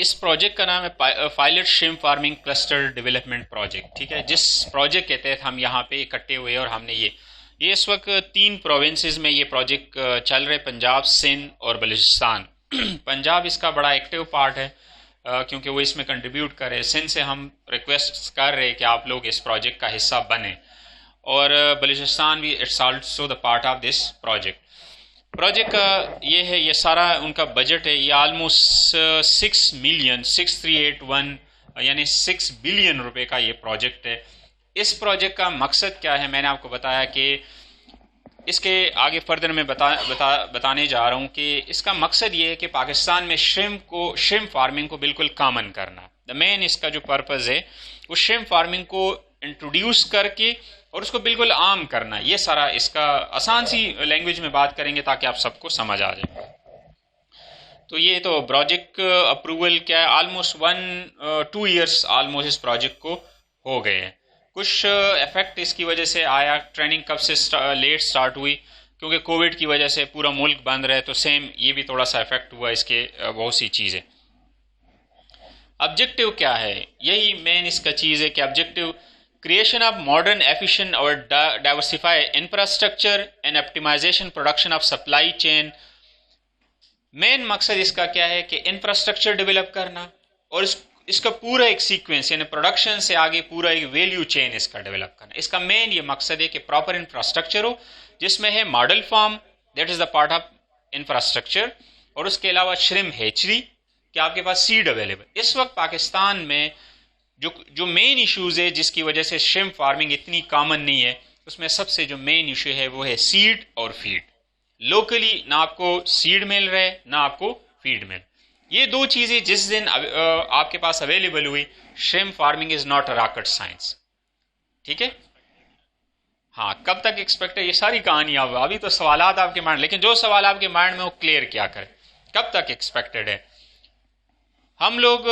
इस प्रोजेक्ट का नाम है pilot shrimp farming cluster development project, ठीक है। जिस प्रोजेक्ट के तहत हम यहाँ पे इकट्ठे हुए और हमने ये इस वक्त 3 प्रोविंसेस में ये प्रोजेक्ट चल रहे, पंजाब, सिंध और बलूचिस्तान। पंजाब इसका बड़ा एक्टिव पार्ट है क्योंकि वो इसमें कंट्रीब्यूट कर रहे हैं। सिंध से हम रिक्वेस्ट कर रहे हैं कि आप लोग इस प्रोजेक्ट का हिस्सा बने, और बलूचिस्तान भी it's also the part of this project. Project का ये है, ये सारा उनका बजट है, ये ऑलमोस्ट 6,6381 यानी 6 बिलियन रुपए का ये प्रोजेक्ट है। इस प्रोजेक्ट का मकसद क्या है, मैंने आपको बताया कि इसके आगे फर्दर मैं बताने जा रहा हूँ कि इसका मकसद ये है कि पाकिस्तान में श्रिम्प फार्मिंग को बिल्कुल कॉमन करना। द मेन इसका जो पर्पज़ है वो श्रिम्प फार्मिंग को इंट्रोड्यूस करके और उसको बिल्कुल आम करना। ये सारा इसका आसान सी लैंग्वेज में बात करेंगे ताकि आप सबको समझ आ जाए। तो ये तो प्रोजेक्ट अप्रूवल क्या है, ऑलमोस्ट 2 ईयर्स ऑलमोस्ट इस प्रोजेक्ट को हो गए हैं। कुछ इफेक्ट इसकी वजह से आया, ट्रेनिंग कब से लेट स्टार्ट हुई क्योंकि कोविड की वजह से पूरा मुल्क बंद रहे, तो सेम ये भी थोड़ा सा इफेक्ट हुआ इसके बहुत सी चीज़ें। ऑब्जेक्टिव क्या है, यही मेन इसका चीज़ है कि objective creation of modern efficient और diversify infrastructure and optimization production of supply chain. Main मकसद इसका क्या है कि इंफ्रास्ट्रक्चर डेवलप करना और इसका पूरा एक सीक्वेंस यानी प्रोडक्शन से आगे पूरा एक वैल्यू चेन इसका डेवलप करना। इसका मेन ये मकसद है कि प्रॉपर इंफ्रास्ट्रक्चर हो जिसमें है model farm, that is the part of infrastructure, और उसके अलावा श्रिम्प हैचरी कि आपके पास सीड अवेलेबल। इस वक्त पाकिस्तान में जो मेन इश्यूज है जिसकी वजह से श्रिम्प फार्मिंग इतनी कॉमन नहीं है, उसमें सबसे जो मेन इशू है वो है सीड और फीड। लोकली ना आपको सीड मिल रहा है ना आपको फीड मिल, ये 2 चीजें जिस दिन आपके पास अवेलेबल हुई, shrimp farming is not a rocket science, ठीक है। हाँ, कब तक एक्सपेक्ट है, ये सारी कहानी अभी तो सवालात आपके माइंड, लेकिन जो सवाल आपके माइंड में वो क्लियर क्या करें, कब तक एक्सपेक्टेड है। हम लोग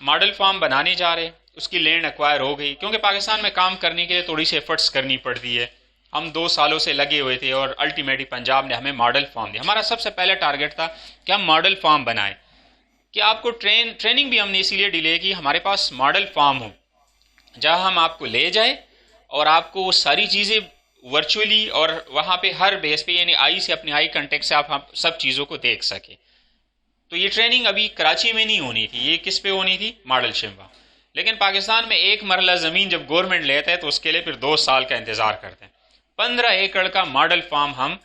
मॉडल फार्म बनाने जा रहे हैं, उसकी लैंड एक्वायर हो गई क्योंकि पाकिस्तान में काम करने के लिए थोड़ी सी एफर्ट्स करनी पड़ती है। हम 2 सालों से लगे हुए थे और अल्टीमेटली पंजाब ने हमें मॉडल फार्म दिया। हमारा सबसे पहला टारगेट था कि हम मॉडल फार्म बनाएं, कि आपको ट्रेनिंग भी हमने इसीलिए डिले की, हमारे पास मॉडल फार्म हो जहां हम आपको ले जाए और आपको वो सारी चीज़ें वर्चुअली और वहां पे हर बेस पे यानी आई से अपनी आई कांटेक्ट से आप सब चीज़ों को देख सके। तो ये ट्रेनिंग अभी कराची में नहीं होनी थी, ये किस पे होनी थी, मॉडल शिम्पा। लेकिन पाकिस्तान में एक मरला ज़मीन जब गवर्नमेंट लेता है तो उसके लिए फिर 2 साल का इंतज़ार करते हैं। 15 एकड़ का मॉडल फार्म हम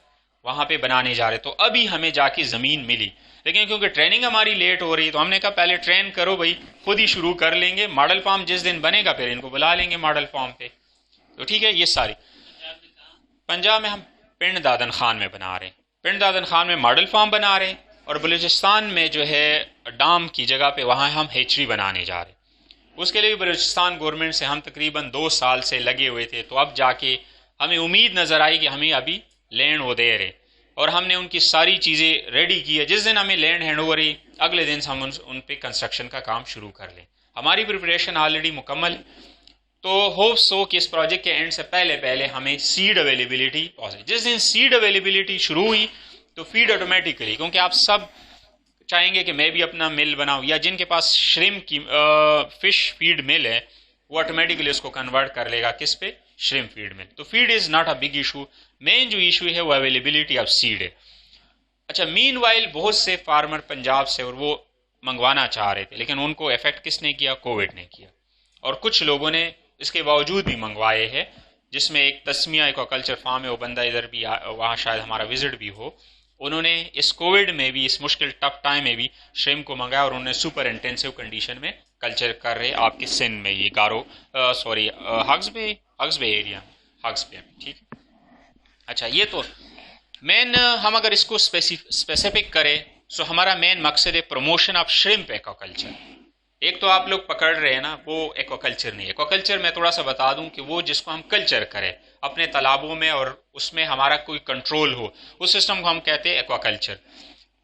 वहां पे बनाने जा रहे, तो अभी हमें जाके ज़मीन मिली, लेकिन क्योंकि ट्रेनिंग हमारी लेट हो रही तो हमने कहा पहले ट्रेन करो भाई, खुद ही शुरू कर लेंगे, मॉडल फार्म जिस दिन बनेगा फिर इनको बुला लेंगे मॉडल फार्म पे। तो ठीक है, ये सारी पंजाब में हम पिंड दादन खान में बना रहे हैं, पिंड दादन खान में मॉडल फार्म बना रहे हैं, और बलूचिस्तान में जो है डाम की जगह पे वहाँ हम हैचरी बनाने जा रहे हैं। उसके लिए बलूचिस्तान गवर्नमेंट से हम तकरीबन 2 साल से लगे हुए थे, तो अब जाके हमें उम्मीद नज़र आई कि हमें अभी लैंड वो दे रहे, और हमने उनकी सारी चीज़ें रेडी की है। जिस दिन हमें लैंड हैंड ओवर ही अगले दिन हम उन पे कंस्ट्रक्शन का काम शुरू कर लें। हमारी प्रिपरेशन ऑलरेडी मुकम्मल है, तो होप सो कि इस प्रोजेक्ट के एंड से पहले हमें सीड अवेलेबिलिटी पहुँचे। जिस दिन सीड अवेलेबिलिटी शुरू हुई तो फीड ऑटोमेटिकली, क्योंकि आप सब चाहेंगे कि मैं भी अपना मिल बनाऊं, या जिनके पास श्रिम्प की फिश फीड मिल है वो ऑटोमेटिकली उसको कन्वर्ट कर लेगा किस पे, श्रिम्प फीड में। तो feed is not a big issue, main जो इशू है वो अवेलेबिलिटी ऑफ सीड है। अच्छा, मीनवाइल बहुत से फार्मर पंजाब से और वो मंगवाना चाह रहे थे, लेकिन उनको इफेक्ट किसने किया, कोविड ने किया, और कुछ लोगों ने इसके बावजूद भी मंगवाए हैं, जिसमें एक तस्मिया एक्वाकल्चर फार्म है, वो बंदा इधर भी वहाँ शायद हमारा विजिट भी हो। उन्होंने इस कोविड में भी, इस मुश्किल टफ टाइम में भी श्रिम्प को मंगाया, और उन्होंने सुपर इंटेंसिव कंडीशन में कल्चर कर रहे आपके सिंध में, ये गारो सॉरी हग्स बे एरिया, हग्स बे, ठीक। अच्छा, ये तो मेन, हम अगर इसको स्पेसिफिक करें तो हमारा मेन मकसद है प्रमोशन ऑफ श्रिम्प एक्वाकल्चर। एक तो आप लोग पकड़ रहे हैं ना, वो एक्वाकल्चर नहीं है। एक्वाकल्चर मैं थोड़ा सा बता दूं कि वो जिसको हम कल्चर करें अपने तालाबों में और उसमें हमारा कोई कंट्रोल हो, उस सिस्टम को हम कहते हैं एक्वाकल्चर।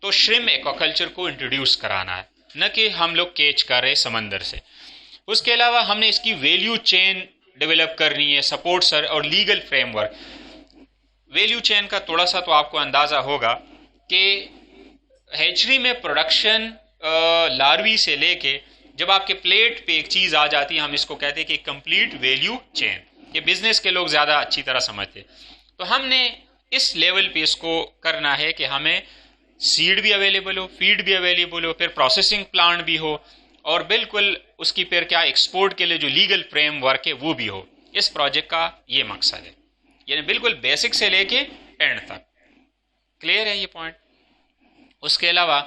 तो श्रिम्प एक्वाकल्चर को इंट्रोड्यूस कराना है, न कि हम लोग कैच कर रहे समंदर से। उसके अलावा हमने इसकी वैल्यू चेन डेवलप करनी है, सपोर्ट सर और लीगल फ्रेमवर्क। वैल्यू चेन का थोड़ा सा तो आपको अंदाजा होगा कि हैचरी में प्रोडक्शन लार्वी से लेके जब आपके प्लेट पे एक चीज़ आ जाती है, हम इसको कहते हैं कि कंप्लीट वैल्यू चेन। ये बिजनेस के लोग ज़्यादा अच्छी तरह समझते। तो हमने इस लेवल पे इसको करना है कि हमें सीड भी अवेलेबल हो, फीड भी अवेलेबल हो, फिर प्रोसेसिंग प्लांट भी हो, और बिल्कुल उसकी फिर क्या एक्सपोर्ट के लिए जो लीगल फ्रेमवर्क है वो भी हो। इस प्रोजेक्ट का ये मकसद है, यानी बिल्कुल बेसिक से लेके एंड तक। क्लियर है ये पॉइंट? उसके अलावा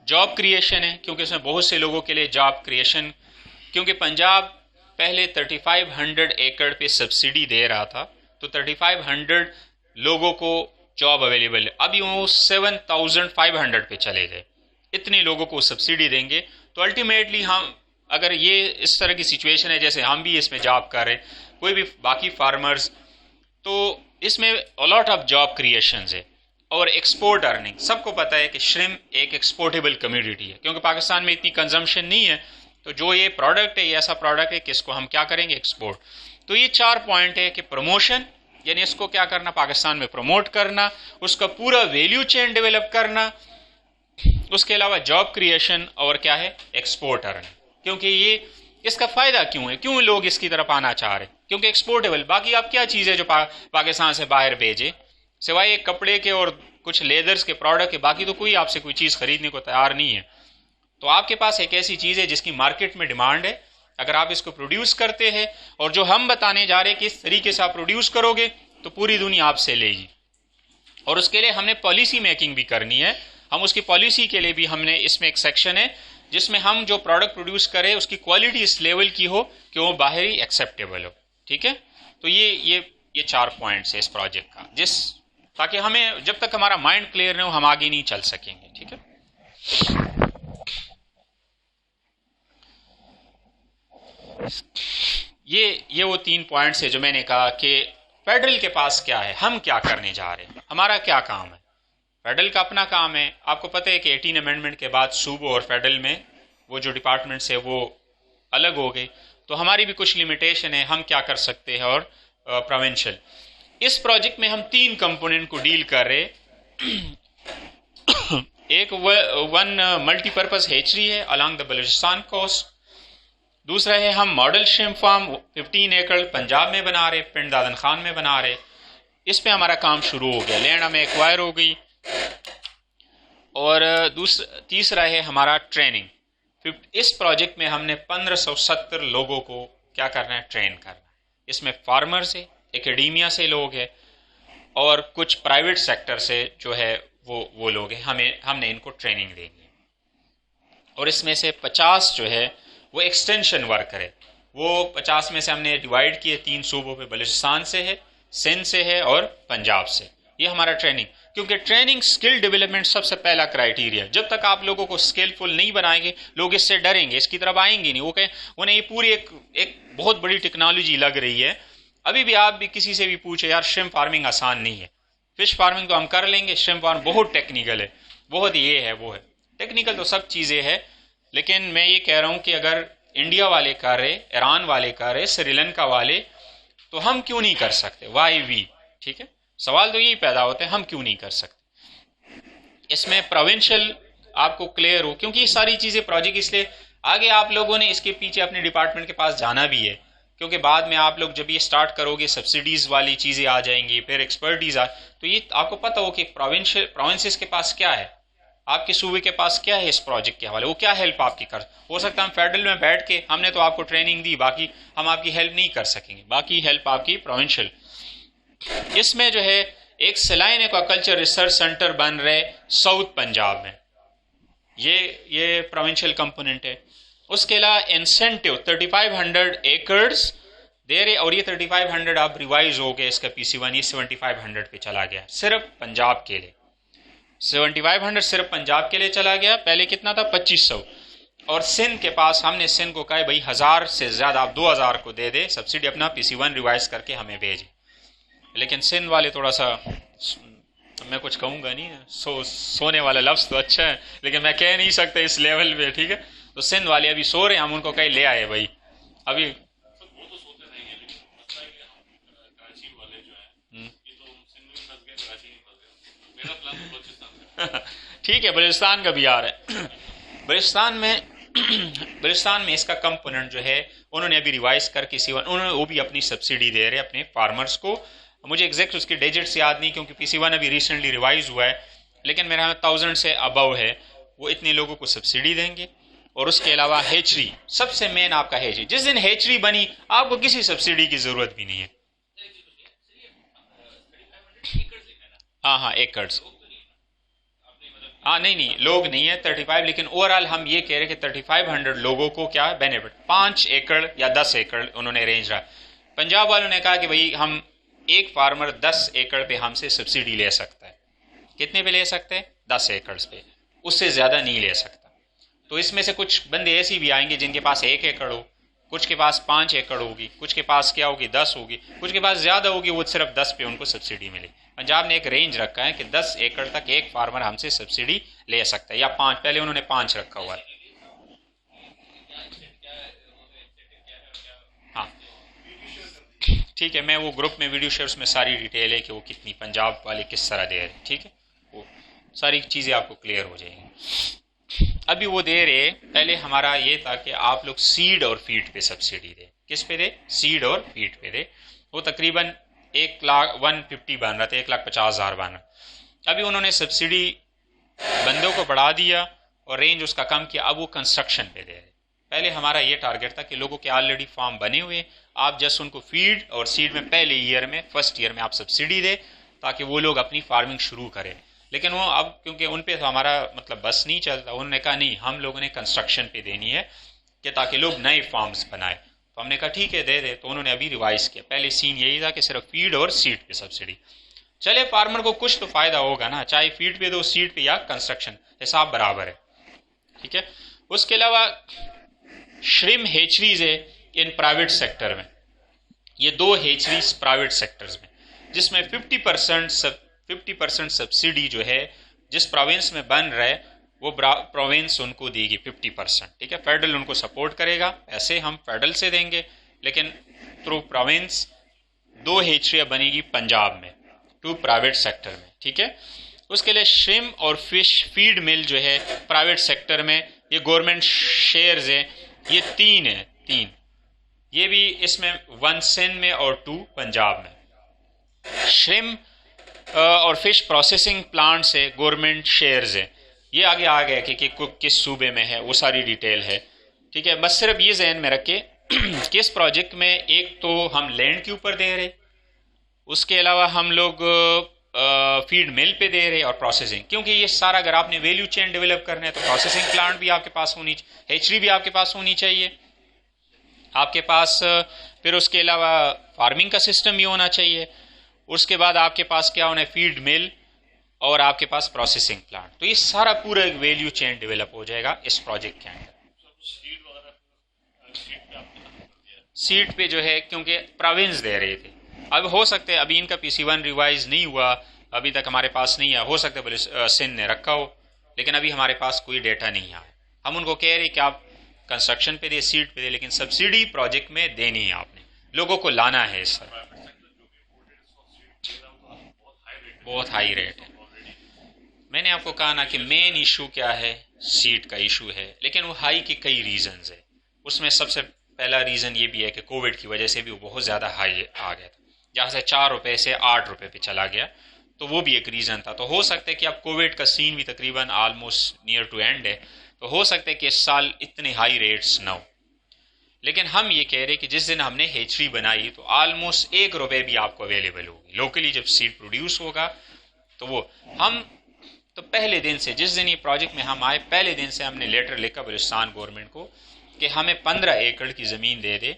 जॉब क्रिएशन है, क्योंकि इसमें बहुत से लोगों के लिए जॉब क्रिएशन, क्योंकि पंजाब पहले 3500 एकड़ पे सब्सिडी दे रहा था, तो 3500 लोगों को जॉब अवेलेबल है। अभी वो 7500 पे चले गए। इतने लोगों को सब्सिडी देंगे तो अल्टीमेटली हम, अगर ये इस तरह की सिचुएशन है जैसे हम भी इसमें जॉब कर रहे हैं, कोई भी बाकी फार्मर्स, तो इसमें अलॉट ऑफ जॉब क्रिएशंस है। और एक्सपोर्ट अर्निंग, सबको पता है कि श्रिम्प एक एक्सपोर्टेबल कम्योडिटी है, क्योंकि पाकिस्तान में इतनी कंजम्पशन नहीं है, तो जो ये प्रोडक्ट है ये ऐसा प्रोडक्ट है कि इसको हम क्या करेंगे, एक्सपोर्ट। तो ये 4 पॉइंट है कि प्रमोशन, यानी इसको क्या करना, पाकिस्तान में प्रमोट करना, उसका पूरा वैल्यू चेन डेवलप करना, उसके अलावा जॉब क्रिएशन, और क्या है, एक्सपोर्ट अर्निंग। क्योंकि ये इसका फायदा क्यों है, क्यों लोग इसकी तरफ आना चाह रहे हैं, क्योंकि एक्सपोर्टेबल। बाकी आप क्या चीज़ है जो पाकिस्तान से बाहर भेजे, सिवाय एक कपड़े के और कुछ लेदर्स के प्रोडक्ट के, बाकी तो कोई आपसे कोई चीज़ खरीदने को तैयार नहीं है। तो आपके पास एक ऐसी चीज़ है जिसकी मार्केट में डिमांड है, अगर आप इसको प्रोड्यूस करते हैं, और जो हम बताने जा रहे हैं कि इस तरीके से आप प्रोड्यूस करोगे तो पूरी दुनिया आपसे लेगी। और उसके लिए हमने पॉलिसी मेकिंग भी करनी है। हम उसकी पॉलिसी के लिए भी हमने इसमें एक सेक्शन है जिसमें हम जो प्रोडक्ट प्रोड्यूस करें उसकी क्वालिटी इस लेवल की हो कि वो बाहरी एक्सेप्टेबल हो। ठीक है, तो ये 4 पॉइंट्स है इस प्रोजेक्ट का, ताकि हमें, जब तक हमारा माइंड क्लियर न हो, हम आगे नहीं चल सकेंगे। ठीक है, ये वो 3 पॉइंट्स है जो मैंने कहा कि फेडरल के पास क्या है, हम क्या करने जा रहे हैं, हमारा क्या काम है। फेडरल का अपना काम है। आपको पता है कि 18 अमेंडमेंट के बाद सूबों और फेडरल में वो जो डिपार्टमेंट्स है वो अलग हो गए, तो हमारी भी कुछ लिमिटेशन है, हम क्या कर सकते हैं, और प्रोविंशियल। इस प्रोजेक्ट में हम 3 कंपोनेंट को डील कर रहे हैं। एक वन मल्टीपर्पज हेचरी है अलॉन्ग द बलूचिस्तान कोस्ट। दूसरा है हम मॉडल श्रिम्प फार्म 15 एकड़ पंजाब में बना रहे, पिंड दादन खान में बना रहे। इस पे हमारा काम शुरू हो गया, लैंड हमें एक्वायर हो गई। और तीसरा है हमारा ट्रेनिंग। इस प्रोजेक्ट में हमने 1570 लोगों को क्या करना है, ट्रेन करना है। इसमें फार्मर्स है, एकेडमिया से लोग हैं, और कुछ प्राइवेट सेक्टर से जो है वो लोग हैं। हमने इनको ट्रेनिंग देनी है। और इसमें से 50 जो है वो एक्सटेंशन वर्कर है। वो 50 में से हमने डिवाइड किए 3 सूबों पे, बलूचिस्तान से है, सिंध से है और पंजाब से। ये हमारा ट्रेनिंग, क्योंकि ट्रेनिंग स्किल डेवलपमेंट सबसे पहला क्राइटेरिया। जब तक आप लोगों को स्किलफुल नहीं बनाएंगे, लोग इससे डरेंगे, इसकी तरफ आएंगे नहीं। वो कहें उन्हें ये पूरी एक बहुत बड़ी टेक्नोलॉजी लग रही है। अभी भी आप भी किसी से भी पूछे, यार श्रिम्प फार्मिंग आसान नहीं है, फिश फार्मिंग तो हम कर लेंगे, श्रिम्प फार्म बहुत टेक्निकल है, बहुत ये है वो है। टेक्निकल तो सब चीज़ें हैं, लेकिन मैं ये कह रहा हूँ कि अगर इंडिया वाले कर रहे, ईरान वाले कर रहे, श्रीलंका वाले, तो हम क्यों नहीं कर सकते, वाई वी। ठीक है, सवाल तो यही पैदा होता है, हम क्यों नहीं कर सकते। इसमें प्रोविंशियल आपको क्लियर हो, क्योंकि ये सारी चीज़ें प्रोजेक्ट, इसलिए आगे आप लोगों ने इसके पीछे अपने डिपार्टमेंट के पास जाना भी है, क्योंकि बाद में आप लोग जब ये स्टार्ट करोगे सब्सिडीज़ वाली चीज़ें आ जाएंगी, फिर एक्सपर्टीज तो ये आपको पता हो कि प्रोविंसेस के पास क्या है, आपके सूबे के पास क्या है इस प्रोजेक्ट के हवाले, वो क्या हेल्प आपकी कर हो सकता है। हम फेडरल में बैठ के हमने तो आपको ट्रेनिंग दी, बाकी हम आपकी हेल्प नहीं कर सकेंगे, बाकी हेल्प आपकी प्रोविंशियल। इसमें जो है एक सलाइन एक्वाकल्चर रिसर्च सेंटर बन रहे साउथ पंजाब में, ये प्रोविंशियल कंपोनेंट है। उसके अलावा इंसेंटिव 3500 एकर्स दे रहे, और ये 3500 अब रिवाइज हो गया, इसका PC1 ये 7500 पे चला गया सिर्फ पंजाब के लिए। 7500 सिर्फ पंजाब के लिए चला गया, पहले कितना था 2500। और सिंध के पास हमने सिंध को कहा भाई 1000 से ज़्यादा आप 2000 को दे दे सब्सिडी, अपना PC1 रिवाइज करके हमें भेजे। लेकिन सिंध वाले थोड़ा सा, मैं कुछ कहूँगा नहीं, सोने वाला लफ्ज़ तो अच्छा है लेकिन मैं कह नहीं सकता इस लेवल पे। ठीक है, तो सिंध वाले अभी सो रहे हैं, हम उनको कहीं ले आए भाई अभी। ठीक है, बलूचिस्तान का भी आ रहा है। बलूचिस्तान में बलूचिस्तान में इसका कंपोनेंट जो है उन्होंने अभी रिवाइज करके C1 उन्होंने वो भी अपनी सब्सिडी दे रहे हैं अपने फार्मर्स को। मुझे एग्जैक्ट उसके डिजिट्स याद नहीं क्योंकि PC1 अभी रिसेंटली रिवाइज हुआ है, लेकिन मेरे यहाँ 1000 से अबव है, वो इतने लोगों को सब्सिडी देंगे। और उसके अलावा हेचरी, सबसे मेन आपका हेचरी, जिस दिन हेचरी बनी आपको किसी सब्सिडी की जरूरत भी नहीं है। हाँ एकर्स, हाँ नहीं लोग नहीं है 35, लेकिन ओवरऑल हम ये कह रहे हैं कि 3500 लोगों को क्या बेनिफिट, 5 एकड़ या 10 एकड़ उन्होंने रेंज रहा। पंजाब वालों ने कहा कि भाई हम एक फार्मर 10 एकड़ पे हमसे सब्सिडी ले सकता है। कितने पे ले सकते हैं? 10 एकड़ पे, उससे ज्यादा नहीं ले सकता। तो इसमें से कुछ बंदे ऐसे भी आएंगे जिनके पास 1 एकड़ हो, कुछ के पास 5 एकड़ होगी, कुछ के पास क्या होगी 10 होगी, कुछ के पास ज्यादा होगी, वो सिर्फ 10 पे उनको सब्सिडी मिले। पंजाब ने एक रेंज रखा है कि 10 एकड़ तक एक फार्मर हमसे सब्सिडी ले सकता है, या 5, पहले उन्होंने 5 रखा हुआ है। हाँ ठीक है, मैं वो ग्रुप में वीडियो शेयर, उसमें सारी डिटेल है कि वो कितनी पंजाब वाले किस तरह दे रहे हैं। ठीक है, वो सारी चीज़ें आपको क्लियर हो जाएंगी। अभी वो दे रहे, पहले हमारा ये था कि आप लोग सीड और फीड पे सब्सिडी दे। किस पे दे? सीड और फीड पे दे। वो तकरीबन 1,50,000 बन रहा था, 1,50,000 बन रहा। अभी उन्होंने सब्सिडी बंदों को बढ़ा दिया और रेंज उसका कम किया, अब वो कंस्ट्रक्शन पे दे रहे। पहले हमारा ये टारगेट था कि लोगों के ऑलरेडी फार्म बने हुए, आप जस्ट उनको फीड और सीड में पहले ईयर में, फर्स्ट ईयर में आप सब्सिडी दे ताकि वो लोग अपनी फार्मिंग शुरू करें। लेकिन वो अब क्योंकि उन पे तो हमारा मतलब बस नहीं चलता, उन्होंने कहा नहीं हम लोगों ने कंस्ट्रक्शन पे देनी है कि ताकि लोग नए फार्म्स बनाए। तो हमने कहा ठीक है दे दे, तो उन्होंने अभी रिवाइज किया। पहले सीन यही था कि सिर्फ फीड और सीड पे सब्सिडी। चले फार्मर को कुछ तो फायदा होगा ना, चाहे फीड पे दो, सीड पे या कंस्ट्रक्शन, हिसाब बराबर है। ठीक है, उसके अलावा श्रिम हेचरीज है इन प्राइवेट सेक्टर में, ये 2 हेचरीज प्राइवेट सेक्टर्स में, जिसमें 50% सब्सिडी जो है जिस प्रोविंस में बन रहा है वो प्रोविंस उनको देगी 50%। ठीक है, फेडरल उनको सपोर्ट करेगा, ऐसे हम फेडरल से देंगे, लेकिन थ्रू प्रोविंस 2 हेचरिया बनेगी पंजाब में, 2 प्राइवेट सेक्टर में। ठीक है, उसके लिए श्रिम और फिश फीड मिल जो है प्राइवेट सेक्टर में, ये गवर्नमेंट शेयर्स है, ये 3 है, 3 ये भी, इसमें 1 सिंध में और 2 पंजाब में। श्रिम और फिश प्रोसेसिंग प्लांट से गवर्नमेंट शेयर्स है, ये आगे आ गया कि किस सूबे में है, वो सारी डिटेल है। ठीक है, बस सिर्फ ये जहन में रखे कि इस प्रोजेक्ट में एक तो हम लैंड के ऊपर दे रहे, उसके अलावा हम लोग फीड मिल पे दे रहे और प्रोसेसिंग, क्योंकि ये सारा अगर आपने वैल्यू चेन डेवलप करना है तो प्रोसेसिंग प्लांट भी आपके पास होनी, हेचरी भी आपके पास होनी चाहिए आपके पास, फिर उसके अलावा फार्मिंग का सिस्टम भी होना चाहिए, उसके बाद आपके पास क्या होना है, फीड मिल और आपके पास प्रोसेसिंग प्लांट। तो ये सारा पूरा एक वैल्यू चेन डेवलप हो जाएगा इस प्रोजेक्ट के अंदर। सीट पे जो है क्योंकि प्रोविंस दे रहे थे, अब हो सकते हैं अभी इनका PC1 रिवाइज नहीं हुआ, अभी तक हमारे पास नहीं है, हो सकता है सिंध ने रखा हो, लेकिन अभी हमारे पास कोई डेटा नहीं आया। हम उनको कह रहे कि आप कंस्ट्रक्शन पे दे, सीट पे दे, लेकिन सब्सिडी प्रोजेक्ट में देनी है, आपने लोगों को लाना है। इस पर बहुत हाई रेट है। मैंने आपको कहा ना कि मेन इशू क्या है, सीट का इशू है, लेकिन वो हाई के कई रीजंस है। उसमें सबसे पहला रीजन ये भी है कि कोविड की वजह से भी वो बहुत ज्यादा हाई आ गया था, जहां से 4 रुपए से 8 रुपए पे चला गया, तो वो भी एक रीजन था। तो हो सकता है कि अब कोविड का सीन भी तकरीबन ऑलमोस्ट नियर टू एंड है, तो हो सकता है कि इस साल इतने हाई रेट्स ना हो। लेकिन हम ये कह रहे कि जिस दिन हमने हेचरी बनाई तो ऑलमोस्ट 1 रुपए भी आपको अवेलेबल होगी लोकली, जब सीड प्रोड्यूस होगा। तो वो हम तो पहले दिन से, जिस दिन ये प्रोजेक्ट में हम आए, पहले दिन से हमने लेटर लिखा बलूचिस्तान गवर्नमेंट को कि हमें 15 एकड़ की ज़मीन दे दे।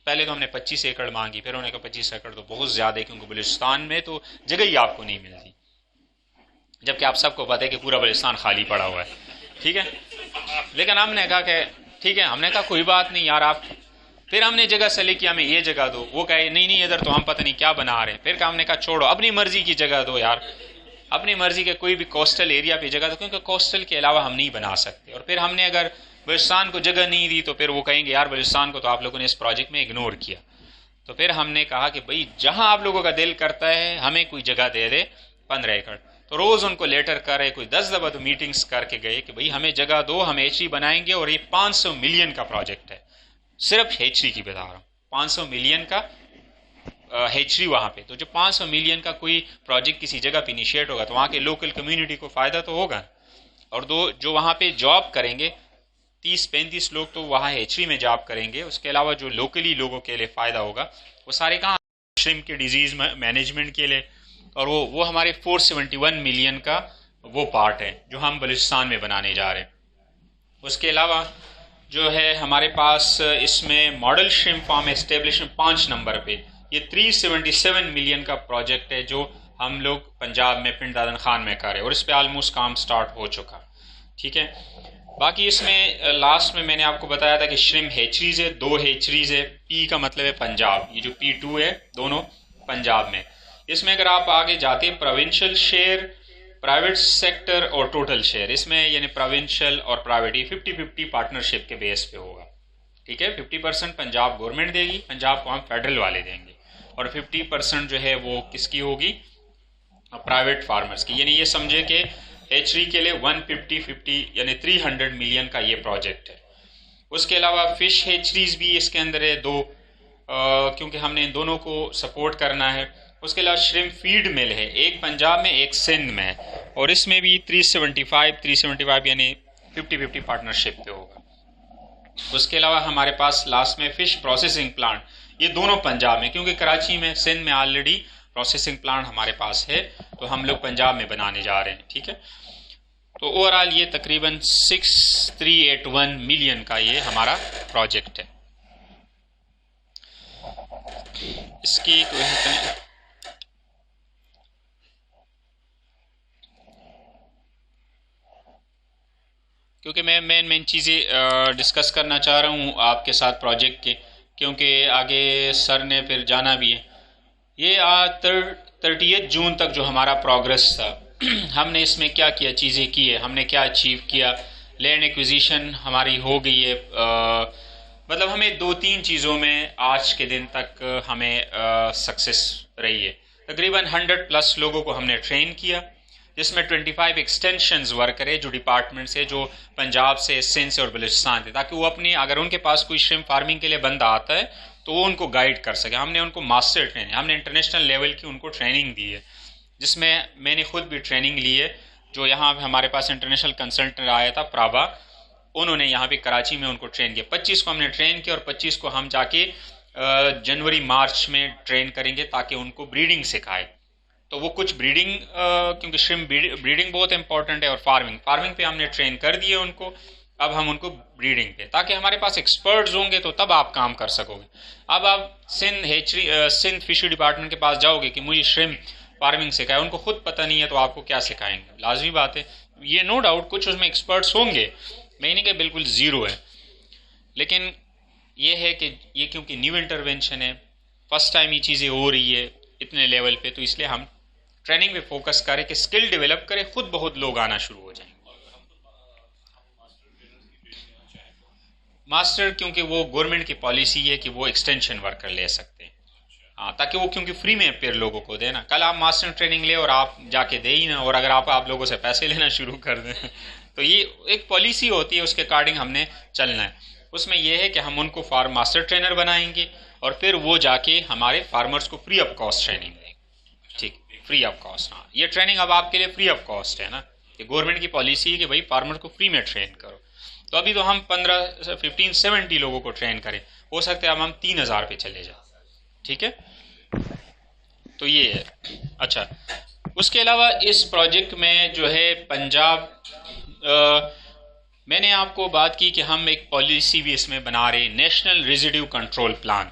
पहले तो हमने 25 एकड़ मांगी, फिर उन्होंने कहा 25 एकड़ तो बहुत ज़्यादा है, क्योंकि बलूचिस्तान में तो जगह ही आपको नहीं मिलती, जबकि आप सबको पता है कि पूरा बलूचिस्तान खाली पड़ा हुआ है। ठीक है, लेकिन हमने कहा कि ठीक है, हमने कहा कोई बात नहीं यार आप, फिर हमने जगह सेलेक्ट किया, हमें ये जगह दो, वो कहे नहीं इधर तो हम पता नहीं क्या बना रहे हैं। फिर हमने कहा छोड़ो, अपनी मर्जी की जगह दो यार, अपनी मर्जी के कोई भी कोस्टल एरिया पे जगह दो, क्योंकि कोस्टल के अलावा हम नहीं बना सकते। और फिर हमने अगर बलूचिस्तान को जगह नहीं दी तो फिर वो कहेंगे यार बलूचिस्तान को तो आप लोगों ने इस प्रोजेक्ट में इग्नोर किया। तो फिर हमने कहा कि भाई जहां आप लोगों का दिल करता है हमें कोई जगह दे दे 15 एकड़। तो रोज़ उनको लेटर करे, कोई 10 दफ़ा तो मीटिंग्स करके गए कि भाई हमें जगह दो, हम हेचरी बनाएंगे और ये 500 मिलियन का प्रोजेक्ट है, सिर्फ हेचरी की बता रहा हूँ, 500 मिलियन का हेचरी वहाँ पे। तो जो 500 मिलियन का कोई प्रोजेक्ट किसी जगह पे इनिशिएट होगा तो वहाँ के लोकल कम्युनिटी को फ़ायदा तो होगा, और जो वहाँ पे जॉब करेंगे 30-35 लोग तो वहाँ हेचरी में जॉब करेंगे, उसके अलावा जो लोकली लोगों के लिए फ़ायदा होगा वो सारे कहाँ, श्रिम्प के डिजीज़ मैनेजमेंट के लिए। और वो हमारे 471 मिलियन का वो पार्ट है जो हम बलूचिस्तान में बनाने जा रहे हैं। उसके अलावा जो है हमारे पास इसमें model shrimp farm establishment 5 number पे, ये 377 मिलियन का प्रोजेक्ट है जो हम लोग पंजाब में पिंड दादन खान में कर रहे हैं, और इस पर ऑलमोस्ट काम स्टार्ट हो चुका। ठीक है, बाकी इसमें लास्ट में मैंने आपको बताया था कि श्रिम्प हेचरीज है, 2 हेचरीज है, पी का मतलब है पंजाब, ये जो P2 है दोनों पंजाब में। इसमें अगर आप आगे जाते हैं प्रोविंशियल शेयर, प्राइवेट सेक्टर और टोटल शेयर, इसमें यानी प्रोविंशियल और प्राइवेट ये 50-50 पार्टनरशिप के बेस पे होगा। ठीक है, 50% पंजाब गवर्नमेंट देगी, पंजाब को हम फेडरल वाले देंगे, और 50% जो है वो किसकी होगी, प्राइवेट फार्मर्स की। यानी ये समझे कि हेचरी के लिए 150-50 यानी 300 मिलियन का ये प्रोजेक्ट है। उसके अलावा फिश हेचरीज भी इसके अंदर है 2, क्योंकि हमने इन दोनों को सपोर्ट करना है। उसके अलावा श्रिम्प फीड मिल है, एक पंजाब में एक सिंध में है, और इसमें भी 375 यानी 50-50 पार्टनरशिप पे होगा। उसके अलावा हमारे पास लास्ट में फिश प्रोसेसिंग प्लांट, ये दोनों पंजाब में, क्योंकि कराची में सिंध में ऑलरेडी प्रोसेसिंग प्लांट हमारे पास है, तो हम लोग पंजाब में बनाने जा रहे हैं। ठीक है, तो ओवरऑल ये तकरीबन 6381 मिलियन का ये हमारा प्रोजेक्ट है। इसकी क्योंकि मैं मेन चीज़ें डिस्कस करना चाह रहा हूँ आपके साथ प्रोजेक्ट के, क्योंकि आगे सर ने फिर जाना भी है। ये 30 जून तक जो हमारा प्रोग्रेस था हमने इसमें क्या क्या चीज़ें की है, हमने क्या अचीव किया। लैंड एक्विजिशन हमारी हो गई है, मतलब हमें 2-3 चीज़ों में आज के दिन तक हमें सक्सेस रही है। तकरीबन 100+ लोगों को हमने ट्रेन किया, जिसमें 25 एक्सटेंशंस वर्कर है जो डिपार्टमेंट से, जो पंजाब से, सिंध से और बलूचिस्तान थे, ताकि वो अपनी, अगर उनके पास कोई श्रिम्प फार्मिंग के लिए बंदा आता है तो वो उनको गाइड कर सके। हमने उनको मास्टर ट्रेनिंग, हमने इंटरनेशनल लेवल की उनको ट्रेनिंग दी है, जिसमें मैंने खुद भी ट्रेनिंग ली है। जो यहाँ हमारे पास इंटरनेशनल कंसल्टेंट आया था प्राभा, उन्होंने यहाँ पे कराची में उनको ट्रेन किया। 25 को हमने ट्रेन किया और 25 को हम जाके जनवरी-मार्च में ट्रेन करेंगे ताकि उनको ब्रीडिंग सिखाए। तो वो कुछ ब्रीडिंग, क्योंकि श्रिम्प ब्रीडिंग बहुत इंपॉर्टेंट है, और फार्मिंग पे हमने ट्रेन कर दिए उनको। अब हम उनको ब्रीडिंग पे, ताकि हमारे पास एक्सपर्ट्स होंगे तो तब आप काम कर सकोगे। अब आप सिंध फिशरी डिपार्टमेंट के पास जाओगे कि मुझे श्रिम्प फार्मिंग सिखाए, उनको खुद पता नहीं है तो आपको क्या सिखाएंगे। लाजमी बात है, ये नो डाउट कुछ उसमें एक्सपर्ट्स होंगे, मैं नहीं कि बिल्कुल ज़ीरो है, लेकिन ये है कि ये क्योंकि न्यू इंटरवेंशन है, फर्स्ट टाइम ये चीज़ें हो रही है इतने लेवल पे, तो इसलिए हम ट्रेनिंग पे फोकस करें कि स्किल डेवलप करें, खुद बहुत लोग आना शुरू हो जाएंगे। मास्टर, क्योंकि वो गवर्नमेंट की पॉलिसी है कि वो एक्सटेंशन वर्कर ले सकते हैं, हाँ, ताकि वो क्योंकि फ्री में फिर लोगों को देना। कल आप मास्टर ट्रेनिंग ले और आप जाके दे ही ना, और अगर आप लोगों से पैसे लेना शुरू कर दें तो ये एक पॉलिसी होती है, उसके अकॉर्डिंग हमने चलना है। उसमें यह है कि हम उनको मास्टर ट्रेनर बनाएंगे और फिर वो जाके हमारे फार्मर्स को फ्री ऑफ कॉस्ट ट्रेनिंग देंगे। ठीक, फ्री ऑफ कॉस्ट, हाँ, ये ट्रेनिंग अब आपके लिए फ्री ऑफ कॉस्ट है ना, ये गवर्नमेंट की पॉलिसी है कि भाई फार्मर को फ्री में ट्रेन करो। तो अभी तो हम 15-70 लोगों को ट्रेन करें, हो सकता है अब हम 3000 पे चले जाए। ठीक है, तो ये है। अच्छा, उसके अलावा इस प्रोजेक्ट में जो है पंजाब, मैंने आपको बात की कि हम एक पॉलिसी भी इसमें बना रहे, नेशनल रेजिड्यू कंट्रोल प्लान,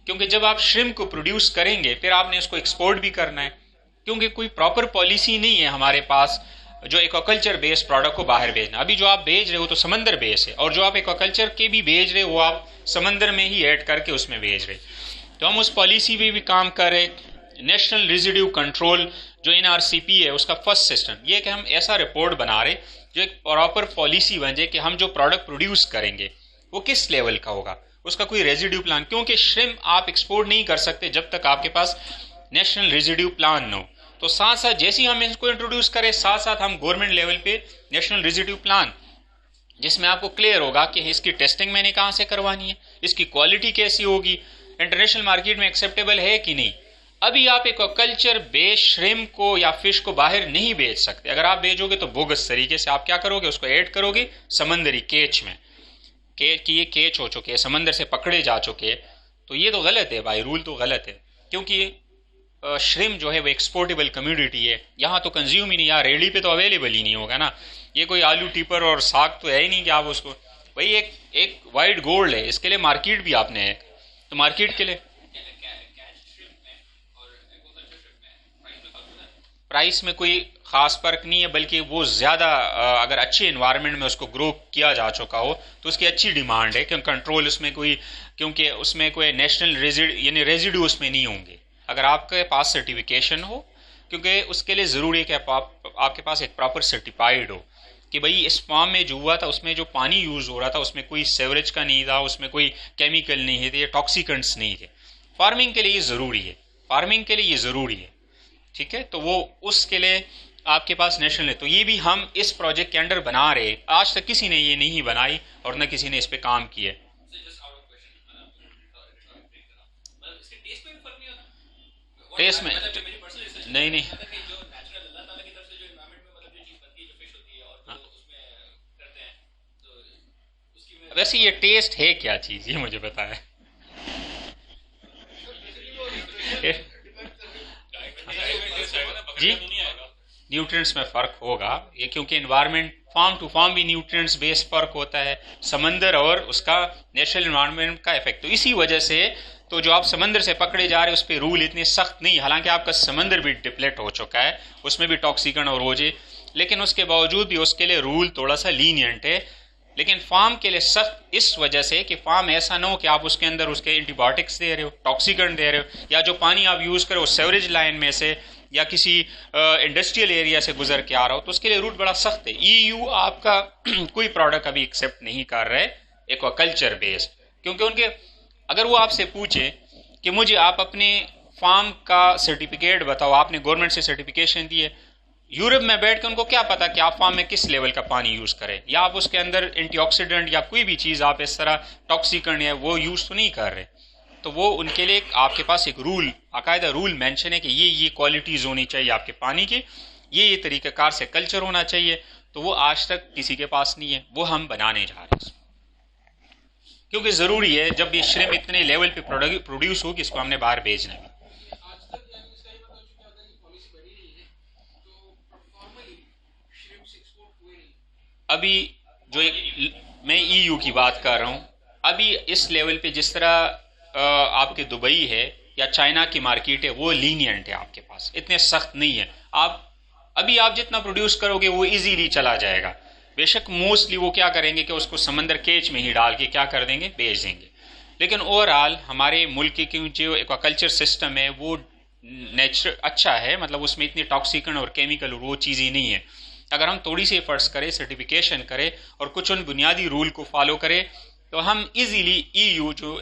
क्योंकि जब आप श्रिम्प को प्रोड्यूस करेंगे फिर आपने इसको एक्सपोर्ट भी करना है, क्योंकि कोई प्रॉपर पॉलिसी नहीं है हमारे पास जो एक्वाकल्चर बेस्ड प्रोडक्ट को बाहर भेजना। अभी जो आप भेज रहे हो तो समंदर बेस है, और जो आप एक्वाकल्चर के भी भेज रहे हो वो आप समंदर में ही ऐड करके उसमें भेज रहे। तो हम उस पॉलिसी पे भी काम कर रहे। नेशनल रेजिड्यू कंट्रोल जो NRCP है, उसका फर्स्ट सिस्टम ये है कि हम ऐसा रिपोर्ट बना रहे जो एक प्रॉपर पॉलिसी बन जाए कि हम जो प्रोडक्ट प्रोड्यूस करेंगे वो किस लेवल का होगा, उसका कोई रेजिड्यू प्लान, क्योंकि श्रिम्प आप एक्सपोर्ट नहीं कर सकते जब तक आपके पास नेशनल रेजिड्यू प्लान न हो। तो साथ साथ जैसे ही हम इसको इंट्रोड्यूस करें, साथ साथ हम गवर्नमेंट लेवल पे नेशनल रेजिड्यू प्लान, जिसमें आपको क्लियर होगा कि इसकी टेस्टिंग मैंने कहाँ से करवानी है, इसकी क्वालिटी कैसी होगी, इंटरनेशनल मार्केट में एक्सेप्टेबल है कि नहीं। अभी आप एक्वाकल्चर बेस्ड श्रिम्प को या फिश को बाहर नहीं बेच सकते। अगर आप बेचोगे तो बोगस तरीके से आप क्या करोगे, उसको ऐड करोगे समंदरी केच में, कि ये केच हो चुके हैं, समंदर से पकड़े जा चुके हैं। तो ये तो गलत है भाई, रूल तो गलत है, क्योंकि श्रिम्प जो है वो एक्सपोर्टेबल कम्योडिटी है। यहाँ तो कंज्यूम ही नहीं, यहाँ रेडी पे तो अवेलेबल ही नहीं होगा ना। ये कोई आलू टिपर और साग तो है ही नहीं कि आप उसको, भाई एक वाइट गोल्ड है, इसके लिए मार्केट भी आपने है। तो मार्केट के लिए प्राइस में कोई खास फर्क नहीं है, बल्कि वो ज़्यादा अगर अच्छे इन्वायरमेंट में उसको ग्रो किया जा चुका हो तो उसकी अच्छी डिमांड है, क्योंकि कंट्रोल उसमें कोई, क्योंकि उसमें कोई नेशनल यानी रेजिड्यू उसमें नहीं होंगे अगर आपके पास सर्टिफिकेशन हो। क्योंकि उसके लिए ज़रूरी है कि आपके पास एक प्रॉपर सर्टिफाइड हो कि भाई इस फार्म में जो हुआ था उसमें जो पानी यूज़ हो रहा था उसमें कोई सेवरेज का नहीं था, उसमें कोई केमिकल नहीं थे, टॉक्सिकेंट्स नहीं थे। फार्मिंग के लिए ये ज़रूरी है, फार्मिंग के लिए ये ज़रूरी है, ठीक है। तो वो उसके लिए आपके पास नेशनल है। तो ये भी हम इस प्रोजेक्ट के अंडर बना रहे, आज तक किसी ने ये नहीं बनाई और न किसी ने इस पे काम किया। टेस्ट में नहीं वैसे ये टेस्ट है क्या चीज, ये मुझे पता है। जी न्यूट्रिएंट्स में फ़र्क होगा ये, क्योंकि इन्वायरमेंट फार्म टू फार्म भी न्यूट्रिएंट्स बेस्ड फ़र्क होता है, समंदर और उसका नेचुरल इन्वायरमेंट का इफेक्ट। तो इसी वजह से तो जो आप समंदर से पकड़े जा रहे हैं उस पर रूल इतने सख्त नहीं, हालांकि आपका समंदर भी डिप्लेट हो चुका है, उसमें भी टॉक्सिकन और रोजे, लेकिन उसके बावजूद भी उसके लिए रूल थोड़ा सा लीनियंट है। लेकिन फार्म के लिए सख्त इस वजह से कि फार्म ऐसा ना हो कि आप उसके अंदर उसके एंटीबायोटिक्स दे रहे हो, टॉक्सिकन दे रहे हो, या जो पानी आप यूज़ करो सेवरेज लाइन में से या किसी इंडस्ट्रियल एरिया से गुजर के आ रहा हो, तो उसके लिए रूल बड़ा सख्त है। ईयू आपका कोई प्रोडक्ट अभी एक्सेप्ट नहीं कर रहे एक्वाकल्चर बेस्ड, क्योंकि उनके अगर वो आपसे पूछे कि मुझे आप अपने फार्म का सर्टिफिकेट बताओ, आपने गवर्नमेंट से सर्टिफिकेशन दी है, यूरोप में बैठ के उनको क्या पता कि आप फार्म में किस लेवल का पानी यूज़ करें, या आप उसके अंदर एंटीऑक्सीडेंट या कोई भी चीज़ आप इस तरह टॉक्सिकन है वो यूज़ तो नहीं कर रहे। तो वो उनके लिए आपके पास एक रूल, बाकायदा रूल मेंशन है कि ये क्वालिटीज़ होनी चाहिए आपके पानी की, ये तरीक़ाकार से कल्चर होना चाहिए। तो वो आज तक किसी के पास नहीं है, वो हम बनाने जा रहे हैं, क्योंकि ज़रूरी है जब ये श्रिम्प इतने लेवल पे प्रोड्यूस हो कि इसको हमने बाहर भेजना है। अभी जो मैं ईयू की बात कर रहा हूँ, अभी इस लेवल पे जिस तरह आपके दुबई है या चाइना की मार्केट है वो लीनियंट है, आपके पास इतने सख्त नहीं है। आप जितना प्रोड्यूस करोगे वो इजीली चला जाएगा। बेशक मोस्टली वो क्या करेंगे कि उसको समंदर केच में ही डाल के क्या कर देंगे, बेच देंगे। लेकिन ओवरऑल हमारे मुल्क की जो एक्वाकल्चर सिस्टम है वो नेचुरल अच्छा है, मतलब उसमें इतनी टॉक्सिकन और केमिकल वो चीज़ें नहीं है। अगर हम थोड़ी सी एफर्ट्स करें, सर्टिफिकेशन करें और कुछ उन बुनियादी रूल को फॉलो करें, तो हम इजीली ईयू जो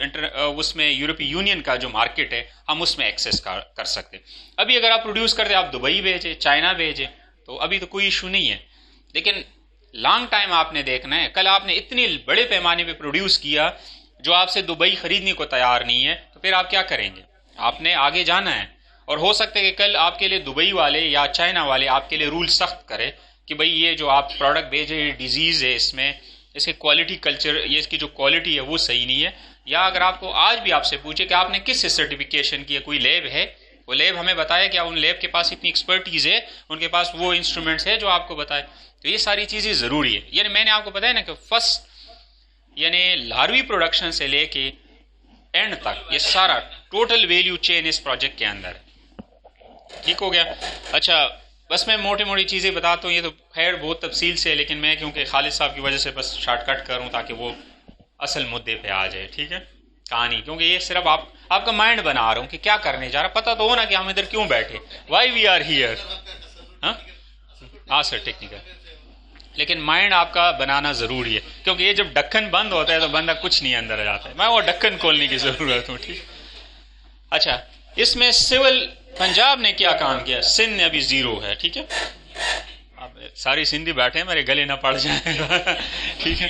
उसमें यूरोपीय यूनियन का जो मार्केट है हम उसमें एक्सेस कर सकते हैं। अभी अगर आप प्रोड्यूस करते आप दुबई भेजें, चाइना भेजें, तो अभी तो कोई इशू नहीं है। लेकिन लॉन्ग टाइम आपने देखना है, कल आपने इतने बड़े पैमाने पे प्रोड्यूस किया जो आपसे दुबई खरीदने को तैयार नहीं है, तो फिर आप क्या करेंगे, आपने आगे जाना है। और हो सकता है कि कल आपके लिए दुबई वाले या चाइना वाले आपके लिए रूल सख्त करें कि भाई ये जो आप प्रोडक्ट भेजे ये डिजीज़ है, इसमें इसके क्वालिटी कल्चर, ये इसकी जो क्वालिटी है वो सही नहीं है। या अगर आपको आज भी आपसे पूछे कि आपने किस सर्टिफिकेशन की है, कोई लैब है, वो लैब हमें बताए कि उन लैब के पास इतनी एक्सपर्टीज़ है, उनके पास वो इंस्ट्रूमेंट्स है जो आपको बताए। तो ये सारी चीज़ें ज़रूरी है। यानी मैंने आपको बताया ना कि फर्स्ट यानी लार्वी प्रोडक्शन से लेके एंड तक ये सारा टोटल वैल्यू चेन इस प्रोजेक्ट के अंदर है। ठीक हो गया। अच्छा, बस मैं मोटी मोटी चीज़ें बताता हूँ, ये तो खैर बहुत तफसील से है, लेकिन मैं क्योंकि खालिद साहब की वजह से बस शॉर्टकट करूँ ताकि वो असल मुद्दे पे आ जाए। ठीक है, कहानी, क्योंकि ये सिर्फ आपका माइंड बना रहा हूँ कि क्या करने जा रहा, पता तो हो ना कि हम इधर क्यों बैठे, वाई वी आर हियर। हाँ सर, टेक्निकल, लेकिन माइंड आपका बनाना ज़रूरी है, क्योंकि ये जब ढक्कन बंद होता है तो बंदा कुछ नहीं अंदर आ जाता है। मैं वो ढक्कन खोलने की ज़रूरत हूँ। ठीक, अच्छा, इसमें सिविल पंजाब ने क्या काम किया, सिंध ने अभी जीरो है, ठीक है। अब सारी सिंधी बैठे हैं, मेरे गले ना पड़ जाएगा ठीक है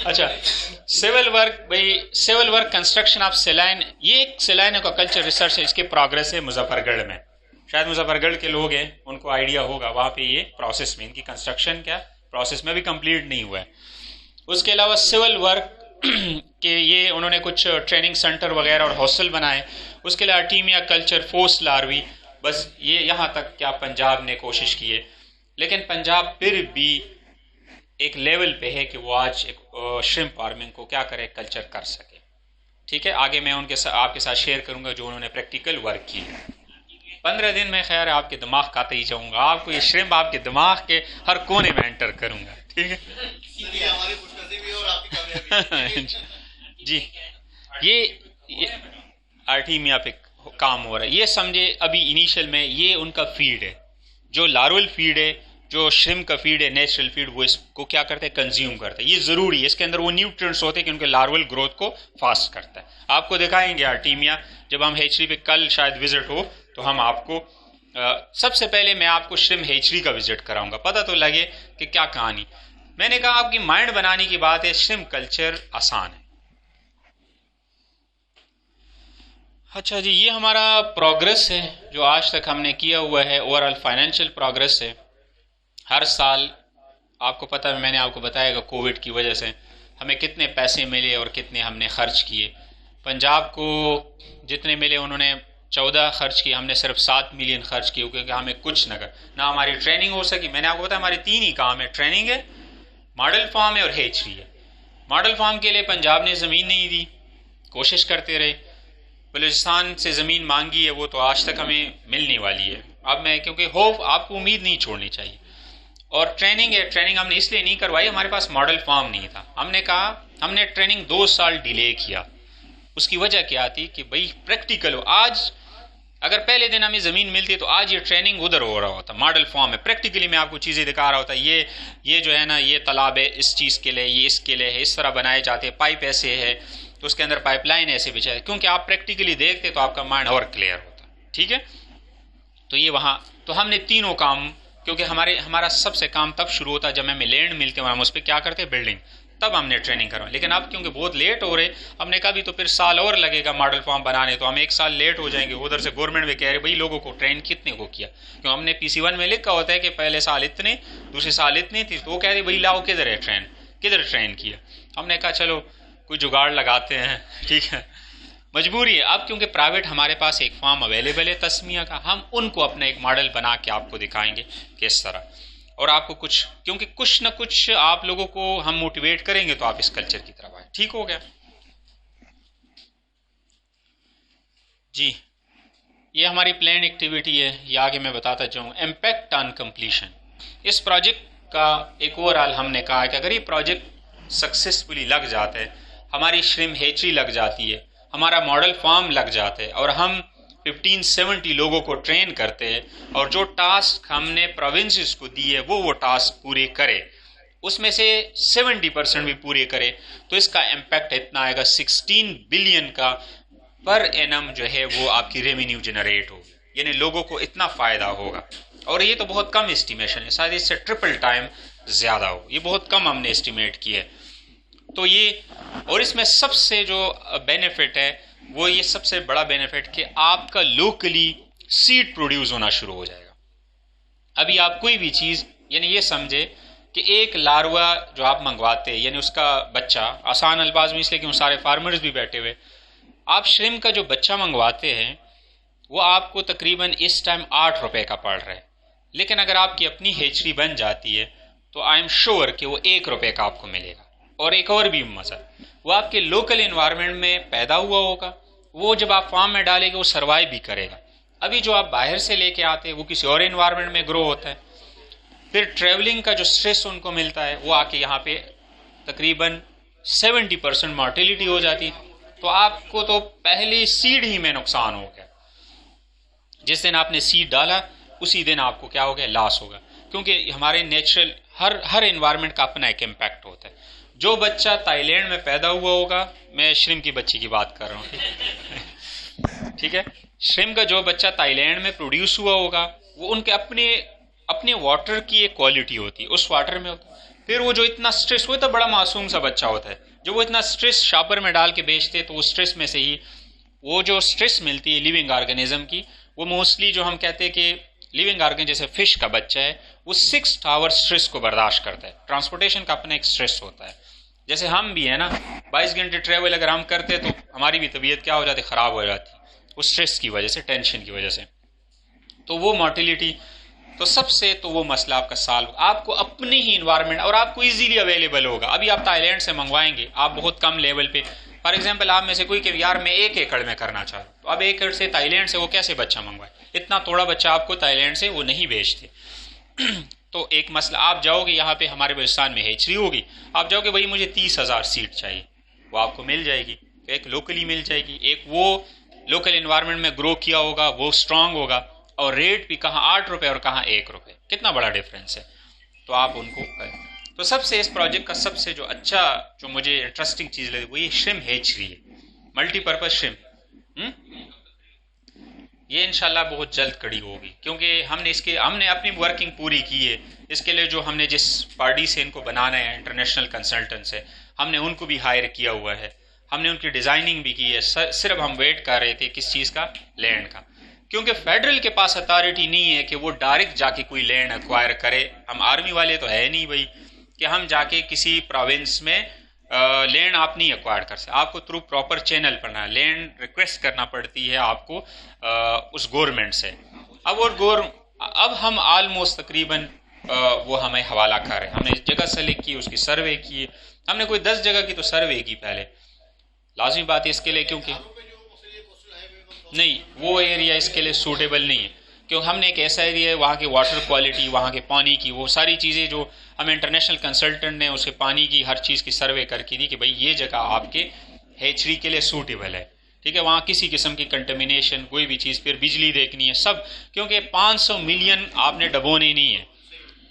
अच्छा, सिविल वर्क, भाई civil work construction of saline, ये एक सेलाइन का कल्चर रिसर्च है, इसके प्रोग्रेस है मुजफ्फरगढ़ में। शायद मुजफ्फरगढ़ के लोग हैं, उनको आइडिया होगा, वहाँ पे ये प्रोसेस में, इनकी कंस्ट्रक्शन क्या प्रोसेस में भी कंप्लीट नहीं हुआ है। उसके अलावा सिविल वर्क के ये उन्होंने कुछ ट्रेनिंग सेंटर वगैरह और हॉस्टल बनाए। उसके अलावा आर्टीमिया कल्चर, फोर्स लार्वी, बस ये यहाँ तक क्या पंजाब ने कोशिश की है। लेकिन पंजाब फिर भी एक लेवल पे है कि वो आज एक श्रिम्प फार्मिंग को क्या करे, कल्चर कर सके, ठीक है। आगे मैं उनके साथ आपके साथ शेयर करूंगा जो उन्होंने प्रैक्टिकल वर्क की। 15 दिन में खैर आपके दिमाग खाते ही जाऊंगा, आपको ये श्रिम्प आपके दिमाग के हर कोने में एंटर करूंगा, ठीक है जी। ये आर्टीमिया पे काम हो रहा है, ये समझे अभी इनिशियल में ये उनका फीड है, जो लार्वल फीड है, जो श्रिम्प का फीड है, नेचुरल फीड, वो इसको क्या करते हैं, कंज्यूम करते हैं। ये जरूरी है, इसके अंदर वो न्यूट्रिएंट्स होते हैं कि उनके लार्वल ग्रोथ को फास्ट करता है। आपको दिखाएंगे आर्टीमिया, जब हम हेचरी पे कल शायद विजिट हो तो हम आपको सबसे पहले मैं आपको श्रिम्प हेचरी का विजिट कराऊंगा, पता तो लगे कि क्या कहानी। मैंने कहा आपकी माइंड बनाने की बात है, श्रिम्प कल्चर आसान है। अच्छा जी, ये हमारा प्रोग्रेस है जो आज तक हमने किया हुआ है, ओवरऑल फाइनेंशियल प्रोग्रेस है। हर साल आपको पता है, मैंने आपको बताया कोविड की वजह से हमें कितने पैसे मिले और कितने हमने खर्च किए। पंजाब को जितने मिले उन्होंने 14 खर्च किए, हमने सिर्फ 7 मिलियन खर्च किए, क्योंकि हमें कुछ ना हमारी ट्रेनिंग हो सकी। मैंने आपको बताया हमारे 3 ही काम है, ट्रेनिंग है, मॉडल फार्म है और हेचरी है। मॉडल फार्म के लिए पंजाब ने ज़मीन नहीं दी, कोशिश करते रहे, बलूचिस्तान से ज़मीन मांगी है, वो तो आज तक हमें मिलने वाली है। अब मैं क्योंकि होप आपको उम्मीद नहीं छोड़नी चाहिए। और ट्रेनिंग है, ट्रेनिंग हमने इसलिए नहीं करवाई, हमारे पास मॉडल फार्म नहीं था। हमने कहा हमने ट्रेनिंग 2 साल डिले किया। उसकी वजह क्या थी कि भाई प्रैक्टिकल हो। आज अगर पहले दिन हमें ज़मीन मिलती तो आज ये ट्रेनिंग उधर हो रहा होता, मॉडल फॉर्म में प्रैक्टिकली मैं आपको चीज़ें दिखा रहा होता। ये जो है ना, ये तालाब है इस चीज़ के लिए, ये इसके लिए है, इस तरह बनाए जाते हैं, पाइप ऐसे है तो उसके अंदर पाइपलाइन ऐसे बिछाए, क्योंकि आप प्रैक्टिकली देखते तो आपका माइंड और क्लियर होता, ठीक है। तो ये वहाँ तो हमने तीनों काम, क्योंकि हमारा सबसे काम तब शुरू होता जब हमें लैंड मिलते हैं और हम उस पर क्या करते हैं, बिल्डिंग, तब हमने ट्रेनिंग करवाई। लेकिन अब क्योंकि बहुत लेट हो रहे, हमने कहा भी तो फिर साल और लगेगा मॉडल फॉर्म बनाने, तो हम 1 साल लेट हो जाएंगे। उधर से गवर्नमेंट भी कह रहे भाई लोगों को ट्रेन कितने को किया, क्यों हमने PC1 में लिखा होता है कि पहले साल इतने, दूसरे साल इतने थी, तो वो कह रहे भाई लाओ किधर है ट्रेन, किधर ट्रेन किया। हमने कहा चलो कोई जुगाड़ लगाते हैं, ठीक है, मजबूरी है। अब क्योंकि प्राइवेट हमारे पास एक फार्म अवेलेबल है तस्मिया का, हम उनको अपना एक मॉडल बना के आपको दिखाएंगे किस तरह, और आपको कुछ, क्योंकि कुछ ना कुछ आप लोगों को हम मोटिवेट करेंगे तो आप इस कल्चर की तरफ आए, ठीक हो गया जी। ये हमारी प्लान एक्टिविटी है, ये आगे मैं बताता जाऊँ। इम्पैक्ट ऑन कंप्लीशन, इस प्रोजेक्ट का एक ओवरऑल हमने कहा कि अगर ये प्रोजेक्ट सक्सेसफुली लग जाता है, हमारी श्रिम्प हेचरी लग जाती है, हमारा मॉडल फार्म लग जाता है और हम 1570 लोगों को ट्रेन करते हैं, और जो टास्क हमने प्रोविंसेस को दिए वो टास्क पूरे करे, उसमें से 70% भी पूरे करे, तो इसका इम्पैक्ट इतना आएगा 16 बिलियन का पर एनम जो है वो आपकी रेवेन्यू जनरेट हो, यानी लोगों को इतना फ़ायदा होगा। और ये तो बहुत कम एस्टिमेशन है, शायद इससे ट्रिपल टाइम ज़्यादा हो, ये बहुत कम हमने एस्टिमेट किया है। तो ये, और इसमें सबसे जो बेनिफिट है वो, ये सबसे बड़ा बेनिफिट कि आपका लोकली सीड प्रोड्यूस होना शुरू हो जाएगा। अभी आप कोई भी चीज़, यानी ये समझे कि एक लार्वा जो आप मंगवाते हैं, यानी उसका बच्चा, आसान अल्फाज में इसलिए कि सारे फार्मर्स भी बैठे हुए, आप श्रिम्प का जो बच्चा मंगवाते हैं वो आपको तकरीबन इस टाइम 8 रुपए का पड़ रहा है। लेकिन अगर आपकी अपनी हेचरी बन जाती है तो आई एम श्योर कि वो 1 रुपए का आपको मिलेगा। और एक और भी मजा, वो आपके लोकल इन्वायरमेंट में पैदा हुआ होगा, वो जब आप फार्म में डालेंगे वो सर्वाइव भी करेगा। अभी जो आप बाहर से लेके आते हैं वो किसी और इन्वायरमेंट में ग्रो होता है, फिर ट्रेवलिंग का जो स्ट्रेस उनको मिलता है वो आके यहाँ पे तकरीबन 70% मॉर्टेलिटी हो जाती है। तो आपको तो पहले सीड ही में नुकसान हो गया, जिस दिन आपने सीड डाला उसी दिन आपको क्या हो गया, लॉस होगा, क्योंकि हमारे नेचुरल हर इन्वायरमेंट का अपना एक इम्पैक्ट होता है। जो बच्चा थाईलैंड में पैदा हुआ होगा, मैं श्रिम्प की बच्ची की बात कर रहा हूँ, ठीक है, श्रिम्प का जो बच्चा थाईलैंड में प्रोड्यूस हुआ होगा वो उनके अपने अपने वाटर की एक क्वालिटी होती है, उस वाटर में होता है। फिर वो जो इतना स्ट्रेस, वो तो बड़ा मासूम सा बच्चा होता है, जो वो इतना स्ट्रेस शापर में डाल के बेचते, तो वो स्ट्रेस में से ही वो जो स्ट्रेस मिलती है लिविंग ऑर्गेनिज्म की, वो मोस्टली जो हम कहते हैं कि लिविंग ऑर्गेन जैसे फिश का बच्चा है, वो 6 आवर स्ट्रेस को बर्दाश्त करता है। ट्रांसपोर्टेशन का अपना एक स्ट्रेस होता है, जैसे हम भी है ना 22 घंटे ट्रेवल अगर हम करते तो हमारी भी तबीयत क्या हो जाती, ख़राब हो जाती, वो स्ट्रेस की वजह से, टेंशन की वजह से। तो वो मोर्टिलिटी, तो सबसे तो वो मसला आपका सॉल्व, आपको अपने ही इन्वायरमेंट, और आपको इजीली अवेलेबल होगा। अभी आप थाईलैंड से मंगवाएंगे, आप बहुत कम लेवल पे, फॉर एग्जांपल आप में से कोई कि यार मैं 1 एकड़ में करना चाह रहा हूँ, तो अब 1 एकड़ से थाईलैंड से वो कैसे बच्चा मंगवाए, इतना थोड़ा बच्चा आपको थाईलैंड से वो नहीं बेचते। तो एक मसला, आप जाओगे यहाँ पे हमारे बलुचिस्तान में हेचरी होगी, आप जाओगे भाई मुझे 30,000 सीट चाहिए, वो आपको मिल जाएगी, एक लोकली मिल जाएगी, एक वो लोकल इन्वायरमेंट में ग्रो किया होगा, वो स्ट्रांग होगा, और रेट भी कहाँ 8 रुपये और कहाँ 1 रुपये, कितना बड़ा डिफरेंस है। तो आप उनको करें। तो सबसे इस प्रोजेक्ट का सबसे जो अच्छा, जो मुझे इंटरेस्टिंग चीज़ लगी वो ये श्रिम्प हेचरी है, मल्टीपर्पज श्रिम्प। ये इंशाल्लाह बहुत जल्द कड़ी होगी, क्योंकि हमने अपनी वर्किंग पूरी की है। इसके लिए जो हमने जिस पार्टी से इनको बनाना है, इंटरनेशनल कंसल्टेंट्स है, हमने उनको भी हायर किया हुआ है, हमने उनकी डिज़ाइनिंग भी की है। सिर्फ हम वेट कर रहे थे किस चीज़ का, लैंड का, क्योंकि फेडरल के पास अथॉरिटी नहीं है कि वो डायरेक्ट जाके कोई लैंड एक्वायर करे। हम आर्मी वाले तो है नहीं भाई कि हम जाके किसी प्रोविंस में लैंड आप नहीं एक्वायर कर सकते, आपको थ्रू प्रॉपर चैनल पढ़ना है, लैंड रिक्वेस्ट करना पड़ती है आपको उस गवर्नमेंट से। अब हम ऑलमोस्ट तकरीबन वो हमें हवाला कर रहे हैं, हमने जगह सेलेक्ट की, उसकी सर्वे की, हमने कोई 10 जगह की तो सर्वे की पहले, लाजमी बात है इसके लिए, क्योंकि नहीं वो एरिया इसके लिए सूटेबल नहीं है, क्योंकि हमने एक ऐसा एरिया है वहाँ की वाटर क्वालिटी, वहाँ के पानी की, वो सारी चीज़ें जो हमें इंटरनेशनल कंसल्टेंट ने उसके पानी की हर चीज़ की सर्वे करके दी कि भाई ये जगह आपके हेचरी के लिए सूटेबल है, ठीक है। वहाँ किसी किस्म की कंटेमिनेशन, कोई भी चीज़, फिर बिजली देखनी है सब, क्योंकि 500 मिलियन आपने डबोने नहीं है,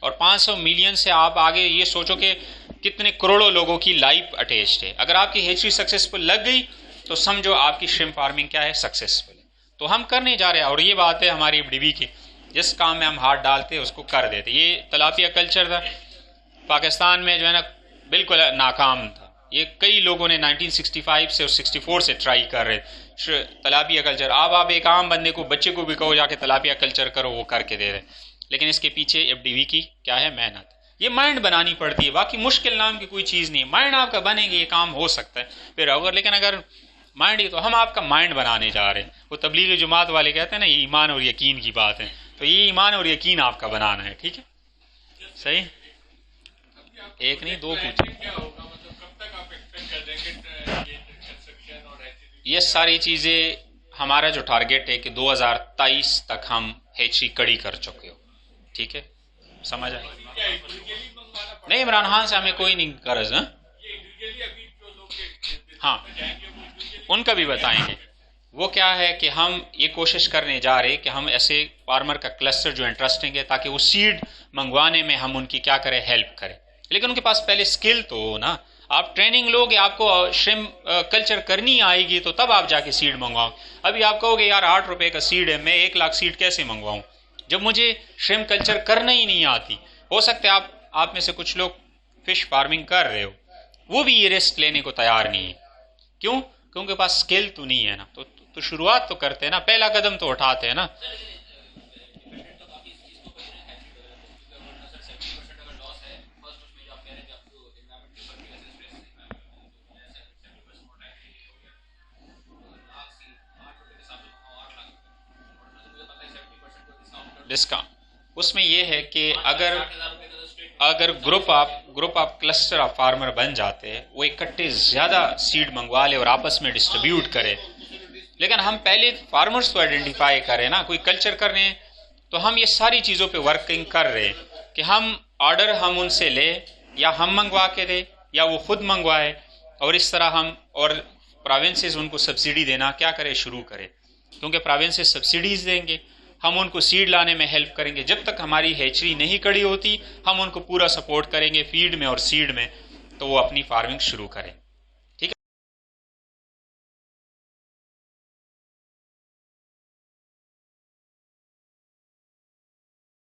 और 500 मिलियन से आप आगे ये सोचो कि कितने करोड़ों लोगों की लाइफ अटैच्ड है। अगर आपकी हेचरी सक्सेसफुल लग गई तो समझो आपकी श्रिम्प फार्मिंग क्या है, सक्सेसफुल है। तो हम करने जा रहे हैं, और ये बात है हमारी एफडीबी की, जिस काम में हम हाथ डालते उसको कर देते। ये तलापिया कल्चर था पाकिस्तान में जो है ना बिल्कुल नाकाम था, ये कई लोगों ने 1965 से और 64 से ट्राई कर रहे तलापिया कल्चर। अब आप एक आम बंदे को, बच्चे को भी कहो जाके तलापिया कल्चर करो, वो करके दे रहे, लेकिन इसके पीछे एफडीबी की क्या है, मेहनत। ये माइंड बनानी पड़ती है, बाकी मुश्किल नाम की कोई चीज़ नहीं है, माइंड आपका बनेगी ये काम हो सकता है फिर अगर, लेकिन अगर माइंड ही, तो हम आपका माइंड बनाने जा रहे हैं। वो तबलीग जमात वाले कहते हैं ना, ये ईमान और यकीन की बात है, तो ये ईमान और यकीन आपका बनाना है, ठीक है, सही। एक नहीं दो पूछे, ये सारी चीज़ें हमारा जो टारगेट है कि 2023 तक हम हेचरी कड़ी कर चुके हो, ठीक है, समझ आए। नहीं, इमरान खान से हमें कोई नहीं कर्ज है, हाँ उनका भी बताएंगे। वो क्या है कि हम ये कोशिश करने जा रहे हैं कि हम ऐसे फार्मर का क्लस्टर जो इंटरेस्टिंग है, ताकि वो सीड मंगवाने में हम उनकी क्या करें, हेल्प करें, लेकिन उनके पास पहले स्किल तो हो ना। आप ट्रेनिंग लोगे, आपको श्रिम्प कल्चर करनी आएगी तो तब आप जाके सीड मंगवाओ। अभी आप कहोगे यार 8 रुपए का सीड है, मैं 1 लाख सीड कैसे मंगवाऊं जब मुझे श्रिम्प कल्चर करना ही नहीं आती। हो सकता है आप में से कुछ लोग फिश फार्मिंग कर रहे हो, वो भी ये रिस्क लेने को तैयार नहीं है। क्यों? क्योंकि पास स्किल तो नहीं है ना। तो शुरुआत तो करते हैं ना, पहला कदम तो उठाते हैं ना। डिस्काउंट उसमें यह है कि अगर group of cluster of farmer बन जाते हैं, वो इकट्ठे ज़्यादा सीड मंगवा ले और आपस में डिस्ट्रीब्यूट करें। लेकिन हम पहले फार्मर्स को आइडेंटिफाई करें ना, कोई कल्चर कर रहे हैं तो हम ये सारी चीज़ों पे वर्किंग कर रहे हैं कि हम ऑर्डर हम उनसे ले, या हम मंगवा के दे, या वो खुद मंगवाए, और इस तरह हम और प्रोविंसेस उनको सब्सिडी देना क्या करें, शुरू करें। क्योंकि प्रोविंसेस सब्सिडीज़ देंगे, हम उनको सीड लाने में हेल्प करेंगे। जब तक हमारी हेचरी नहीं खड़ी होती हम उनको पूरा सपोर्ट करेंगे फीड में और सीड में, तो वो अपनी फार्मिंग शुरू करें।